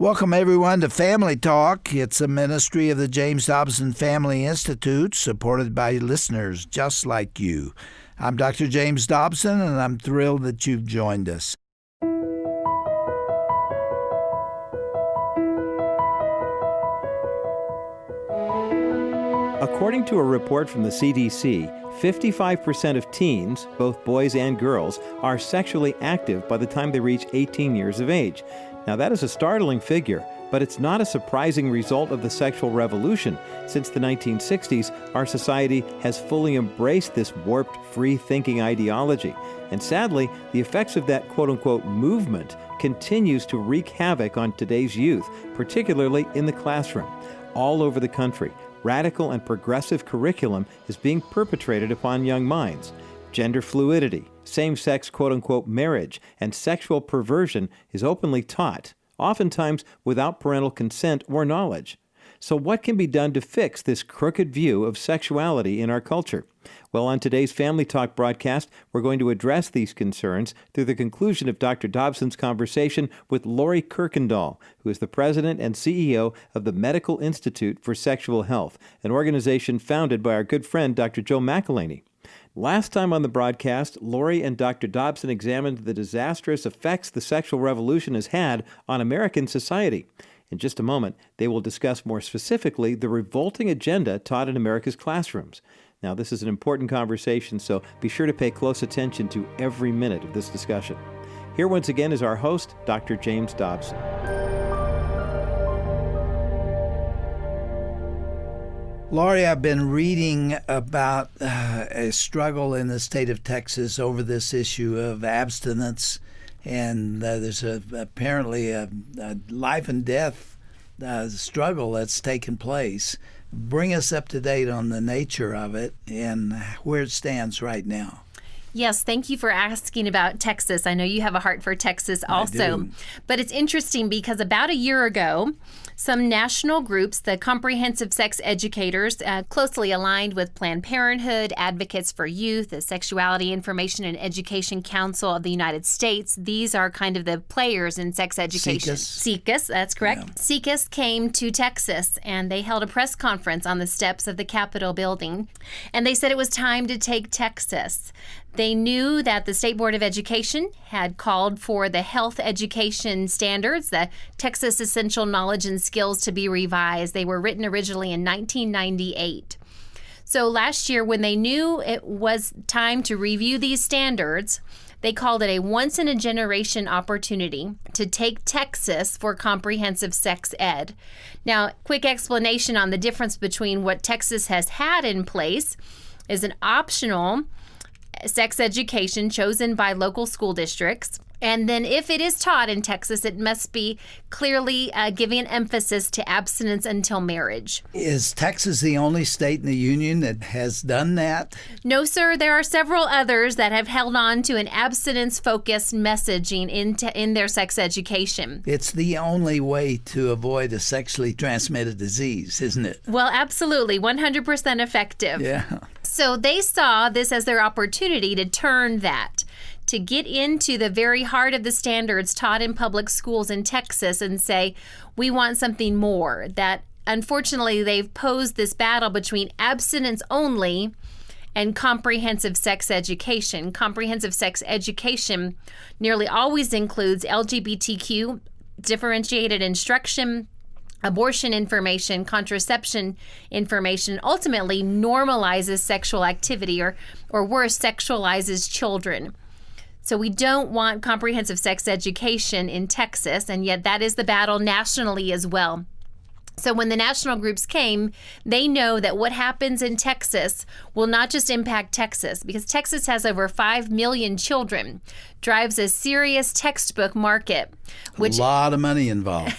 Welcome, everyone, to Family Talk. It's a ministry of the James Dobson Family Institute, supported by listeners just like you. I'm Dr. James Dobson, and I'm thrilled that you've joined us. According to a report from the CDC, 55% of teens, both boys and girls, are sexually active by the time they reach 18 years of age. Now, that is a startling figure, but it's not a surprising result of the sexual revolution. Since the 1960s, our society has fully embraced this warped, free-thinking ideology. And sadly, the effects of that quote-unquote movement continues to wreak havoc on today's youth, particularly in the classroom. All over the country, radical and progressive curriculum is being perpetrated upon young minds. Gender fluidity, same-sex quote-unquote marriage, and sexual perversion is openly taught, oftentimes without parental consent or knowledge. So what can be done to fix this crooked view of sexuality in our culture? Well, on today's Family Talk broadcast, we're going to address these concerns through the conclusion of Dr. Dobson's conversation with Lori Kuykendall, who is the president and CEO of the Medical Institute for Sexual Health, an organization founded by our good friend Dr. Joe McElhaney. Last time on the broadcast, Lori and Dr. Dobson examined the disastrous effects the sexual revolution has had on American society. In just a moment, they will discuss more specifically the revolting agenda taught in America's classrooms. Now, this is an important conversation, so be sure to pay close attention to every minute of this discussion. Here once again is our host, Dr. James Dobson. Lori, I've been reading about a struggle in the state of Texas over this issue of abstinence, and there's apparently a life and death struggle that's taken place. Bring us up to date on the nature of it and where it stands right now. Yes, thank you for asking about Texas. I know you have a heart for Texas also. I do. But it's interesting because about a year ago, some national groups, the Comprehensive Sex Educators, closely aligned with Planned Parenthood, Advocates for Youth, the Sexuality Information and Education Council of the United States. These are kind of the players in sex education. SECUS, that's correct. Yeah. SECUS came to Texas and they held a press conference on the steps of the Capitol building. And they said it was time to take Texas. They knew that the State Board of Education had called for the health education standards, the Texas Essential Knowledge and Skills, to be revised. They were written originally in 1998. So last year, when they knew it was time to review these standards, they called it a once-in-a-generation opportunity to take Texas for comprehensive sex ed. Now, quick explanation on the difference between what Texas has had in place is an optional sex education chosen by local school districts. And then if it is taught in Texas, it must be clearly giving an emphasis to abstinence until marriage. Is Texas the only state in the union that has done that? No, sir. There are several others that have held on to an abstinence-focused messaging in their sex education. It's the only way to avoid a sexually transmitted disease, isn't it? Well, absolutely. 100% effective. Yeah. So they saw this as their opportunity to turn that, to get into the very heart of the standards taught in public schools in Texas and say, we want something more. That unfortunately they've posed this battle between abstinence only and comprehensive sex education. Comprehensive sex education nearly always includes LGBTQ, differentiated instruction, abortion information, contraception information, ultimately normalizes sexual activity or worse, sexualizes children. So we don't want comprehensive sex education in Texas, and yet that is the battle nationally as well. So when the national groups came, they know that what happens in Texas will not just impact Texas, because Texas has over 5 million children, drives a serious textbook market. A lot of money involved.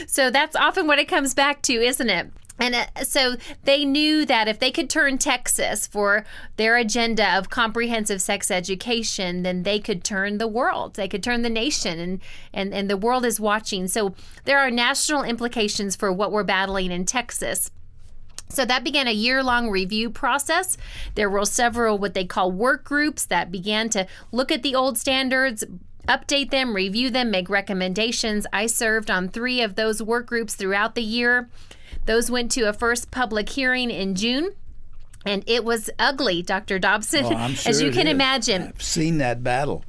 So that's often what it comes back to, isn't it? And so they knew that if they could turn Texas for their agenda of comprehensive sex education, then they could turn the world. They could turn the nation, and the world is watching. So there are national implications for what we're battling in Texas. So that began a year-long review process. There were several what they call work groups that began to look at the old standards, update them, review them, make recommendations. I served on 3 of those work groups throughout the year. Those went to a first public hearing in June. And it was ugly, Dr. Dobson, I'm sure as you can is. imagine. I've seen that battle.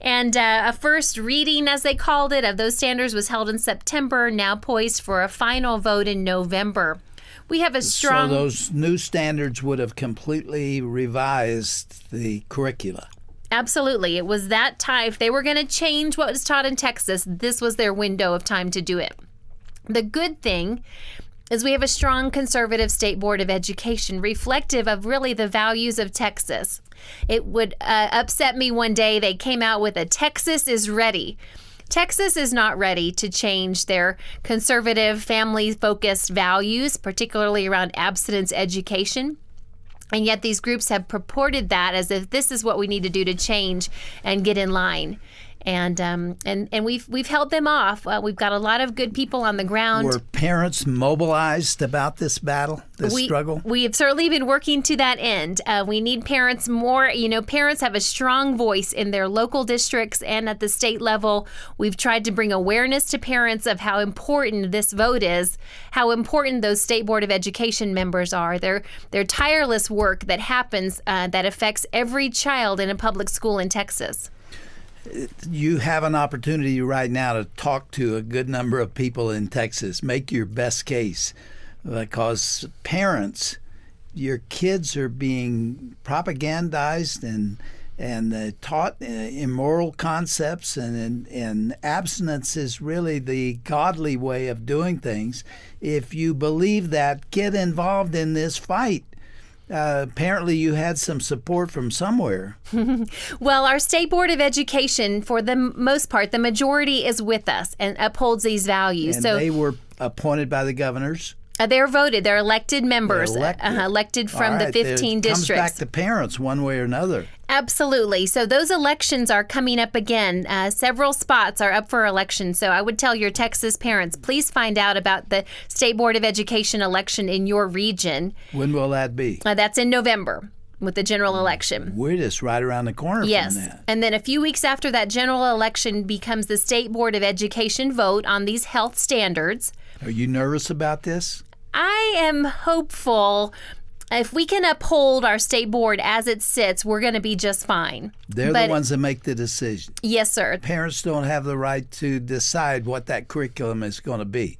And a first reading, as they called it, of those standards was held in September, now poised for a final vote in November. We have a strong... So those new standards would have completely revised the curricula. Absolutely. It was that time. If they were going to change what was taught in Texas, this was their window of time to do it. The good thing is we have a strong conservative state board of education reflective of really the values of Texas. It would upset me one day they came out with a Texas is ready. Texas is not ready to change their conservative family-focused values, particularly around abstinence education. And yet these groups have purported that as if this is what we need to do to change and get in line. And we've held them off. We've got a lot of good people on the ground. Were parents mobilized about this battle, this struggle? We have certainly been working to that end. We need parents more. Parents have a strong voice in their local districts and at the state level. We've tried to bring awareness to parents of how important this vote is, how important those State Board of Education members are. Their tireless work that happens that affects every child in a public school in Texas. You have an opportunity right now to talk to a good number of people in Texas. Make your best case, because parents, your kids are being propagandized and taught immoral concepts, and abstinence is really the godly way of doing things. If you believe that, get involved in this fight. Apparently you had some support from somewhere. Well, our State Board of Education, for the most part, the majority is with us and upholds these values. And they were appointed by the governors? They're voted. They're elected members, elected from the 15 districts. It comes back to parents one way or another. Absolutely. So those elections are coming up again. Several spots are up for election. So I would tell your Texas parents, please find out about the State Board of Education election in your region. When will that be? That's in November with the general election. We're just right around the corner from that. And then a few weeks after that general election becomes the State Board of Education vote on these health standards. Are you nervous about this? I am hopeful. If we can uphold our state board as it sits, we're going to be just fine. They're the ones that make the decision. Yes, sir. Parents don't have the right to decide what that curriculum is going to be.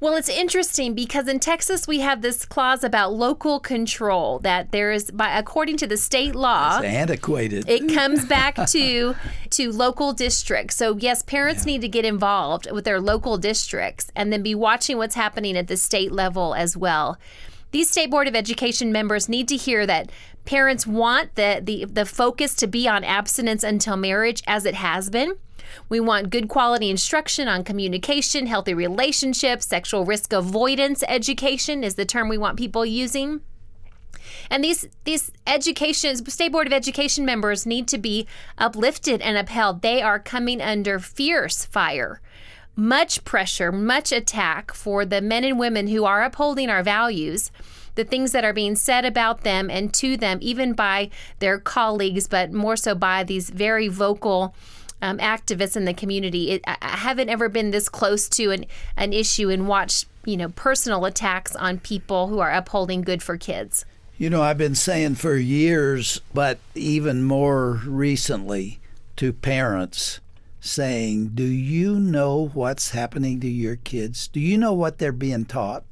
Well, it's interesting because in Texas we have this clause about local control that there is, according to the state law, it's antiquated. It comes back to local districts. So yes, parents need to get involved with their local districts and then be watching what's happening at the state level as well. These State Board of Education members need to hear that parents want the focus to be on abstinence until marriage, as it has been. We want good quality instruction on communication, healthy relationships, sexual risk avoidance education is the term we want people using. And these State Board of Education members need to be uplifted and upheld. They are coming under fierce fire, much pressure, much attack for the men and women who are upholding our values, the things that are being said about them and to them, even by their colleagues, but more so by these very vocal activists in the community. I haven't ever been this close to an issue and watched, personal attacks on people who are upholding good for kids. I've been saying for years, but even more recently, to parents, saying, do you know what's happening to your kids? Do you know what they're being taught?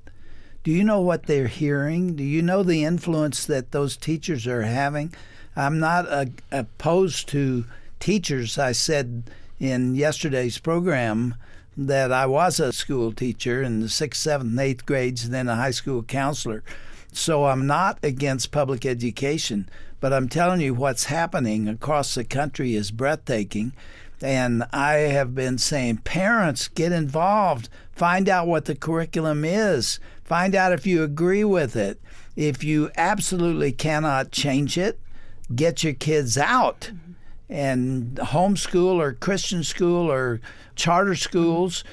Do you know what they're hearing? Do you know the influence that those teachers are having? I'm not opposed to teachers. I said in yesterday's program that I was a school teacher in the 6th, 7th, and 8th grades, and then a high school counselor. So I'm not against public education, but I'm telling you what's happening across the country is breathtaking. And I have been saying, parents, get involved. Find out what the curriculum is. Find out if you agree with it. If you absolutely cannot change it, get your kids out. And homeschool or Christian school or charter schools,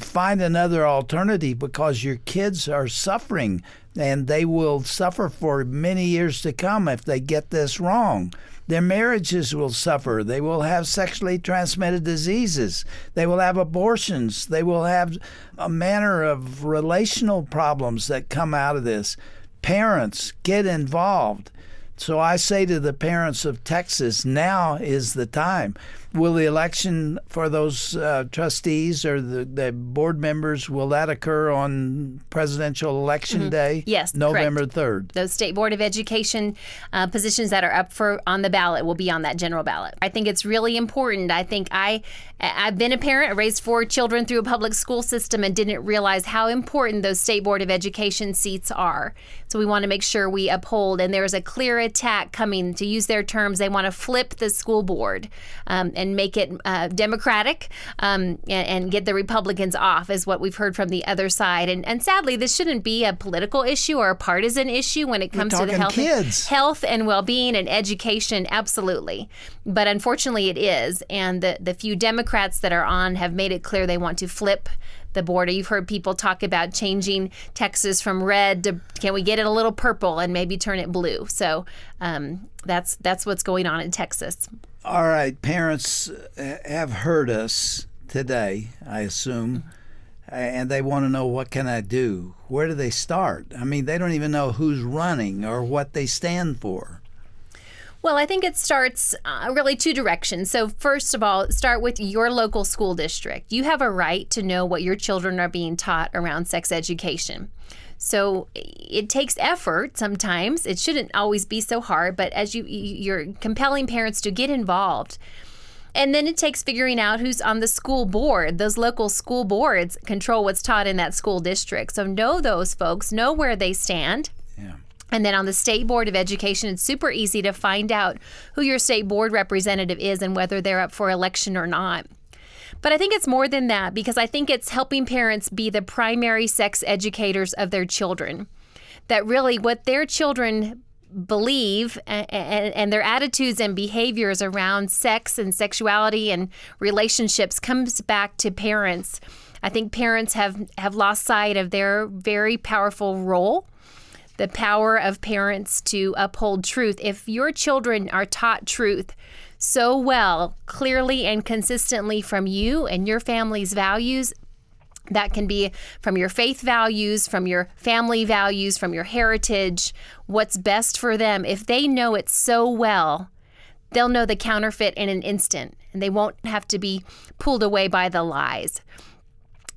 find another alternative, because your kids are suffering and they will suffer for many years to come if they get this wrong. Their marriages will suffer. They will have sexually transmitted diseases. They will have abortions. They will have a manner of relational problems that come out of this. Parents, get involved. So I say to the parents of Texas, now is the time. Will the election for those trustees or the board members, will that occur on presidential election day? Yes, November correct. 3rd. Those State Board of Education positions that are up on the ballot will be on that general ballot. I think it's really important. I think I've been a parent. I raised 4 children through a public school system and didn't realize how important those State Board of Education seats are. So we want to make sure we uphold, and there's a clear attack coming, to use their terms. They want to flip the school board and make it democratic and get the Republicans off, is what we've heard from the other side. And sadly, this shouldn't be a political issue or a partisan issue when it comes to the health and well-being and education. Absolutely. But unfortunately, it is. And the few Democrats that are on have made it clear they want to flip the border. You've heard people talk about changing Texas from red to, can we get it a little purple and maybe turn it blue? So that's what's going on in Texas. All right, parents have heard us today, I assume, and they want to know, what can I do? Where do they start? I mean, they don't even know who's running or what they stand for. Well, I think it starts really 2 directions. So first of all, start with your local school district. You have a right to know what your children are being taught around sex education. So it takes effort sometimes. It shouldn't always be so hard, but as you're compelling parents to get involved. And then it takes figuring out who's on the school board. Those local school boards control what's taught in that school district. So know those folks, know where they stand. Yeah. And then on the State Board of Education, it's super easy to find out who your state board representative is and whether they're up for election or not. But I think it's more than that, because I think it's helping parents be the primary sex educators of their children. That really what their children believe and their attitudes and behaviors around sex and sexuality and relationships comes back to parents. I think parents have lost sight of their very powerful role, the power of parents to uphold truth. If your children are taught truth so well, clearly and consistently from you and your family's values, that can be from your faith values, from your family values, from your heritage, what's best for them. If they know it so well, they'll know the counterfeit in an instant, and they won't have to be pulled away by the lies.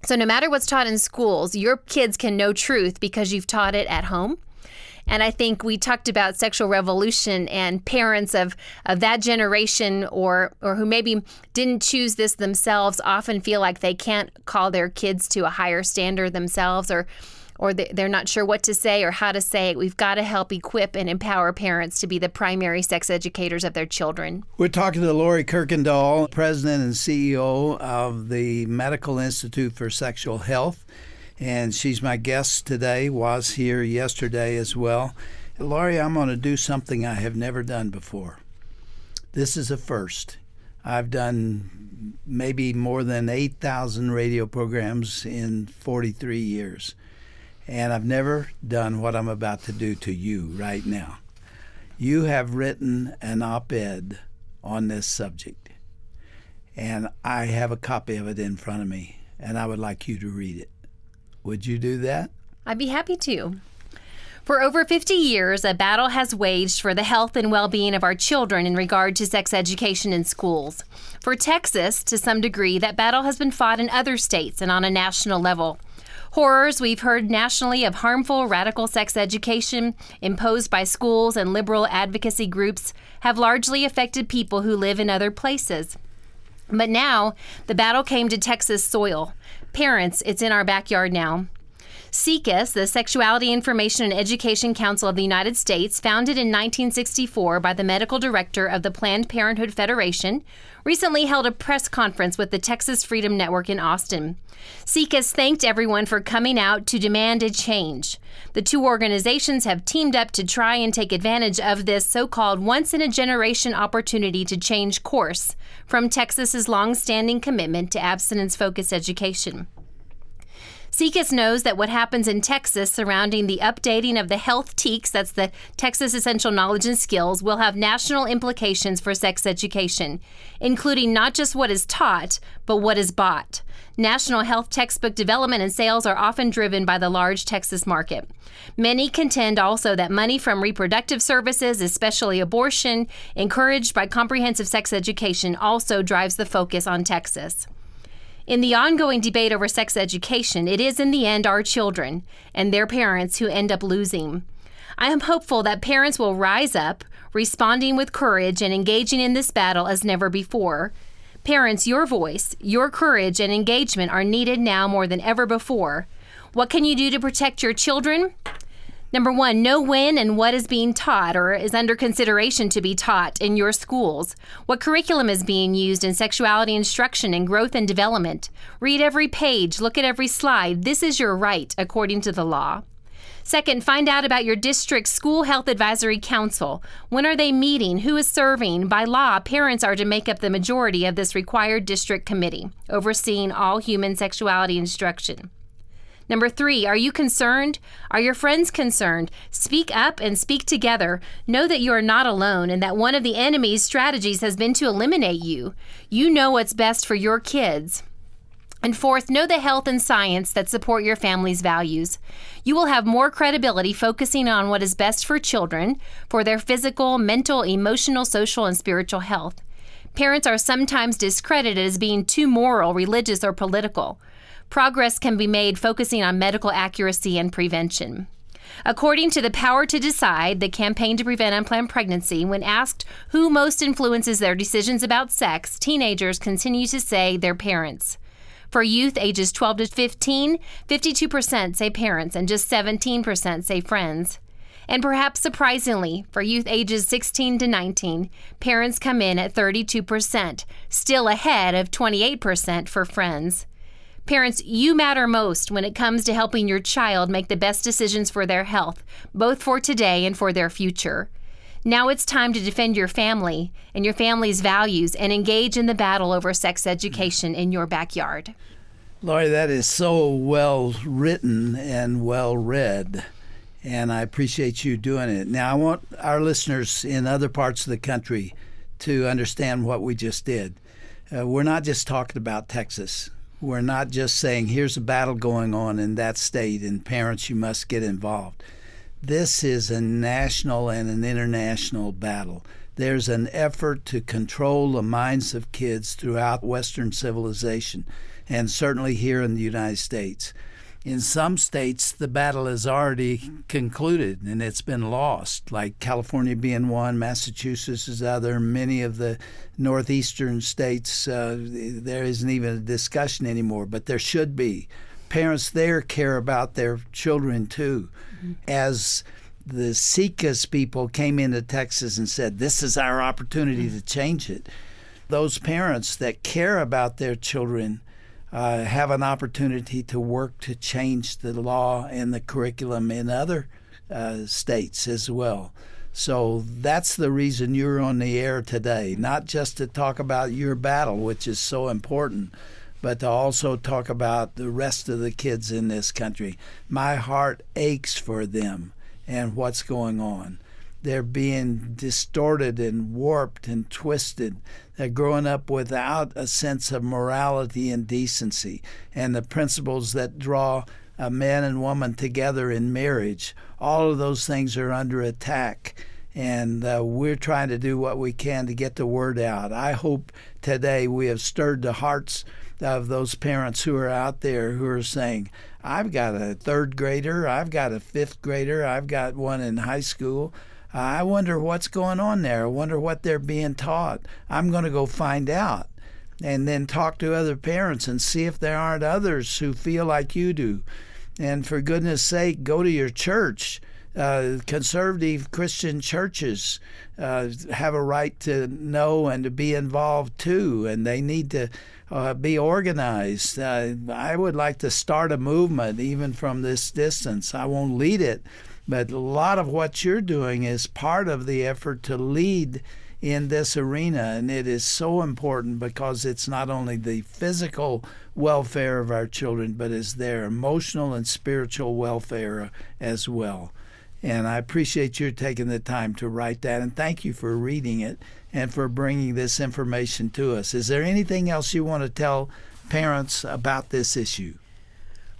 So no matter what's taught in schools, your kids can know truth because you've taught it at home. And I think we talked about sexual revolution, and parents of that generation or who maybe didn't choose this themselves often feel like they can't call their kids to a higher standard themselves, or they're not sure what to say or how to say it. We've got to help equip and empower parents to be the primary sex educators of their children. We're talking to Lori Kuykendall, President and CEO of the Medical Institute for Sexual Health. And she's my guest today, was here yesterday as well. Lori, I'm going to do something I have never done before. This is a first. I've done maybe more than 8,000 radio programs in 43 years. And I've never done what I'm about to do to you right now. You have written an op-ed on this subject. And I have a copy of it in front of me, and I would like you to read it. Would you do that? I'd be happy to. For over 50 years, a battle has waged for the health and well-being of our children in regard to sex education in schools. For Texas, to some degree, that battle has been fought in other states and on a national level. Horrors we've heard nationally of harmful radical sex education imposed by schools and liberal advocacy groups have largely affected people who live in other places. But now, the battle came to Texas soil. Parents, it's in our backyard now. SECUS, the Sexuality Information and Education Council of the United States, founded in 1964 by the medical director of the Planned Parenthood Federation, recently held a press conference with the Texas Freedom Network in Austin. SECUS thanked everyone for coming out to demand a change. The two organizations have teamed up to try and take advantage of this so-called once-in-a-generation opportunity to change course from Texas's long-standing commitment to abstinence-focused education. SECUS knows that what happens in Texas surrounding the updating of the health TEKS, that's the Texas Essential Knowledge and Skills, will have national implications for sex education, including not just what is taught, but what is bought. National health textbook development and sales are often driven by the large Texas market. Many contend also that money from reproductive services, especially abortion, encouraged by comprehensive sex education, also drives the focus on Texas. In the ongoing debate over sex education, it is in the end our children and their parents who end up losing. I am hopeful that parents will rise up, responding with courage and engaging in this battle as never before. Parents, your voice, your courage, and engagement are needed now more than ever before. What can you do to protect your children? Number one, know when and what is being taught or is under consideration to be taught in your schools. What curriculum is being used in sexuality instruction and growth and development. Read every page, look at every slide. This is your right according to the law. Second, find out about your district's school health advisory council. When are they meeting? Who is serving? By law, parents are to make up the majority of this required district committee, overseeing all human sexuality instruction. Number three, are you concerned? Are your friends concerned? Speak up and speak together. Know that you are not alone and that one of the enemy's strategies has been to eliminate you. You know what's best for your kids. And fourth, know the health and science that support your family's values. You will have more credibility focusing on what is best for children, for their physical, mental, emotional, social, and spiritual health. Parents are sometimes discredited as being too moral, religious, or political. Progress can be made focusing on medical accuracy and prevention. According to the Power to Decide, the campaign to prevent unplanned pregnancy, when asked who most influences their decisions about sex, teenagers continue to say their parents. For youth ages 12 to 15, 52% say parents and just 17% say friends. And perhaps surprisingly, for youth ages 16 to 19, parents come in at 32%, still ahead of 28% for friends. Parents, you matter most when it comes to helping your child make the best decisions for their health, both for today and for their future. Now it's time to defend your family and your family's values and engage in the battle over sex education in your backyard. Lori, that is so well written and well read, and I appreciate you doing it. Now, I want our listeners in other parts of the country to understand what we just did. We're not just talking about Texas. We're not just saying, here's a battle going on in that state, and parents, you must get involved. This is a national and an international battle. There's an effort to control the minds of kids throughout Western civilization, and certainly here in the United States. In some states, the battle is already concluded and it's been lost, like California being one, Massachusetts is other, many of the northeastern states, there isn't even a discussion anymore, but there should be. Parents there care about their children too. Mm-hmm. As the SECUS people came into Texas and said, this is our opportunity to change it, those parents that care about their children have an opportunity to work to change the law and the curriculum in other states as well. So that's the reason you're on the air today, not just to talk about your battle, which is so important, but to also talk about the rest of the kids in this country. My heart aches for them and what's going on. They're being distorted and warped and twisted. They're growing up without a sense of morality and decency and the principles that draw a man and woman together in marriage. All of those things are under attack, and we're trying to do what we can to get the word out. I hope today we have stirred the hearts of those parents who are out there who are saying, I've got a third grader, I've got a fifth grader, I've got one in high school. I wonder what's going on there. I wonder what they're being taught. I'm going to go find out and then talk to other parents and see if there aren't others who feel like you do. And for goodness sake, go to your church. Conservative Christian churches have a right to know and to be involved too, and they need to be organized. I would like to start a movement even from this distance. I won't lead it, but a lot of what you're doing is part of the effort to lead in this arena, and it is so important because it's not only the physical welfare of our children, but it's their emotional and spiritual welfare as well. And I appreciate your taking the time to write that, and thank you for reading it and for bringing this information to us. Is there anything else you want to tell parents about this issue?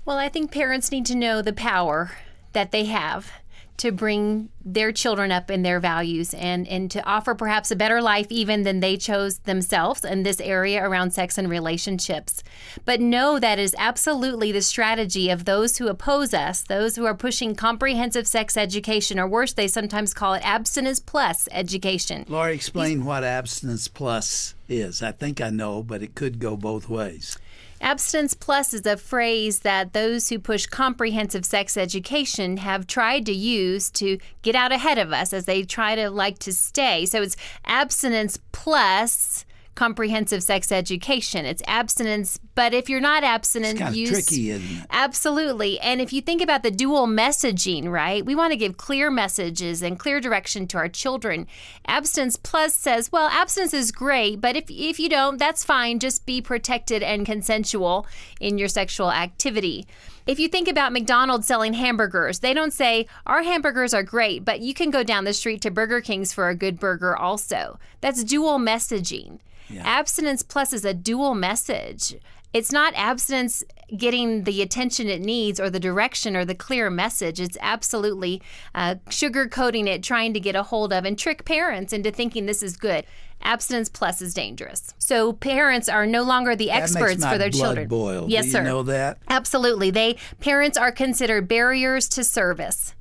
Well, I think parents need to know the power that they have to bring their children up in their values and to offer perhaps a better life even than they chose themselves in this area around sex and relationships. But know that is absolutely the strategy of those who oppose us, those who are pushing comprehensive sex education, or worse, they sometimes call it abstinence plus education. Lori, explain what abstinence plus is. I think I know, but it could go both ways. Abstinence plus is a phrase that those who push comprehensive sex education have tried to use to get out ahead of us as they try to like to stay. So it's abstinence plus comprehensive sex education. It's abstinence, but if you're not abstinent, it's kind of tricky, isn't it? Absolutely. And if you think about the dual messaging, right? We want to give clear messages and clear direction to our children. Abstinence plus says, well, abstinence is great, but if you don't, that's fine. Just be protected and consensual in your sexual activity. If you think about McDonald's selling hamburgers, they don't say, our hamburgers are great, but you can go down the street to Burger King's for a good burger also. That's dual messaging. Yeah. Abstinence plus is a dual message. It's not abstinence getting the attention it needs or the direction or the clear message. It's absolutely sugarcoating it, trying to get a hold of and trick parents into thinking this is good. Abstinence plus is dangerous. So parents are no longer the experts for their children. That makes my blood boil. Yes, Do sir. You know that? Absolutely. Parents are considered barriers to service.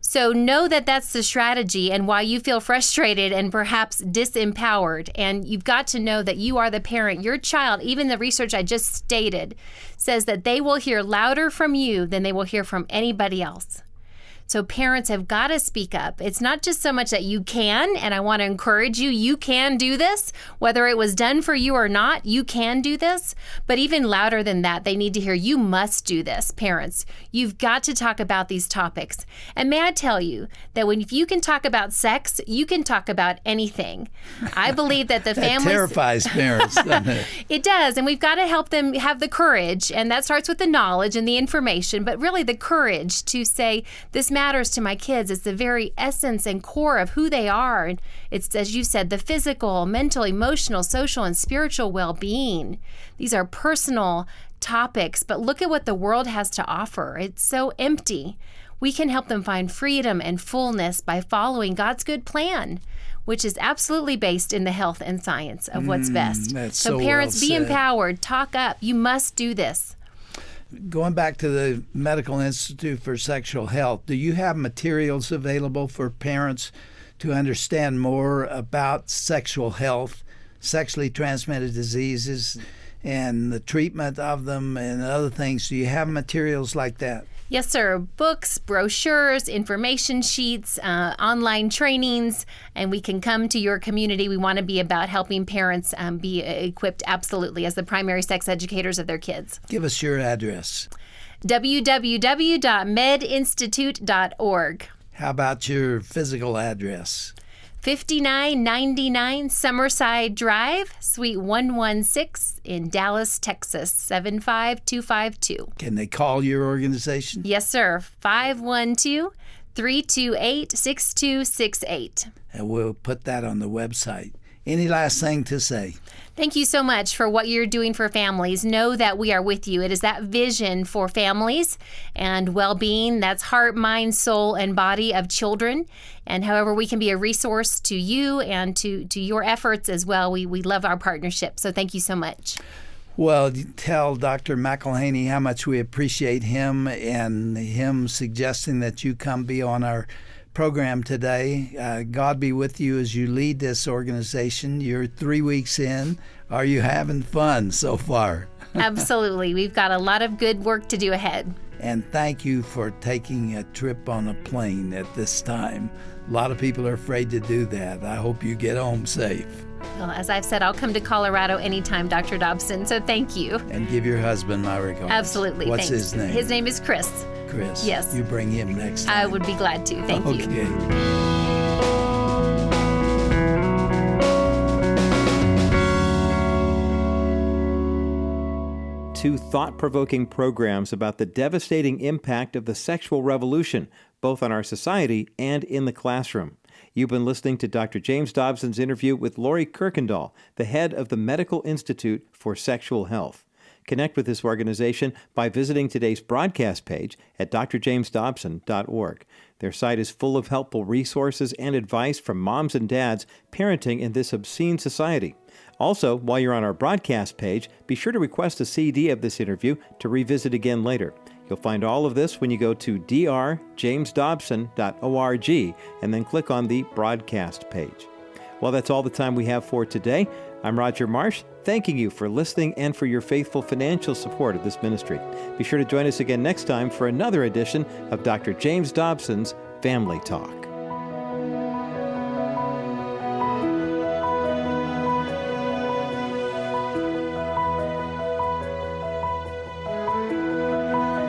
So know that that's the strategy and why you feel frustrated and perhaps disempowered. And you've got to know that you are the parent. Your child, even the research I just stated, says that they will hear louder from you than they will hear from anybody else. So parents have got to speak up. It's not just so much that you can, and I want to encourage you, you can do this. Whether it was done for you or not, you can do this. But even louder than that, they need to hear you must do this, parents. You've got to talk about these topics. And may I tell you that if you can talk about sex, you can talk about anything. I believe that the families... That terrifies parents, doesn't it? It does, and we've got to help them have the courage, and that starts with the knowledge and the information, but really the courage to say, this matters to my kids. It's the very essence and core of who they are. And it's, as you said, the physical, mental, emotional, social, and spiritual well-being. These are personal topics, but look at what the world has to offer. It's so empty. We can help them find freedom and fullness by following God's good plan, which is absolutely based in the health and science of what's best. So parents, well be empowered, talk up. You must do this. Going back to the Medical Institute for Sexual Health, do you have materials available for parents to understand more about sexual health, sexually transmitted diseases, and the treatment of them and other things? Do you have materials like that? Yes, sir. Books, brochures, information sheets, online trainings, and we can come to your community. We want to be about helping parents be equipped absolutely as the primary sex educators of their kids. Give us your address. www.medinstitute.org. How about your physical address? 5999 Summerside Drive, Suite 116 in Dallas, Texas, 75252. Can they call your organization? Yes, sir. 512-328-6268. And we'll put that on the website. Any last thing to say? Thank you so much for what you're doing for families. Know that we are with you. It is that vision for families and well-being. That's heart, mind, soul, and body of children. And however we can be a resource to you and to your efforts as well, we love our partnership. So thank you so much. Well, tell Dr. McElhaney how much we appreciate him and him suggesting that you come be on our program today. God be with you as you lead this organization. You're 3 weeks in. Are you having fun so far? Absolutely. We've got a lot of good work to do ahead. And thank you for taking a trip on a plane at this time. A lot of people are afraid to do that. I hope you get home safe. Well, as I've said, I'll come to Colorado anytime, Dr. Dobson, so thank you. And give your husband my regards. Absolutely. What's Thanks. his name? His name is Chris. Chris. Yes. You bring him next time. I would be glad to. Thank you. Okay. two thought-provoking programs about the devastating impact of the sexual revolution, both on our society and in the classroom. You've been listening to Dr. James Dobson's interview with Lori Kuykendall, the head of the Medical Institute for Sexual Health. Connect with this organization by visiting today's broadcast page at drjamesdobson.org. Their site is full of helpful resources and advice from moms and dads parenting in this obscene society. Also, while you're on our broadcast page, be sure to request a CD of this interview to revisit again later. You'll find all of this when you go to drjamesdobson.org and then click on the broadcast page. Well, that's all the time we have for today. I'm Roger Marsh, thanking you for listening and for your faithful financial support of this ministry. Be sure to join us again next time for another edition of Dr. James Dobson's Family Talk.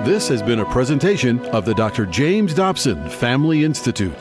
This has been a presentation of the Dr. James Dobson Family Institute.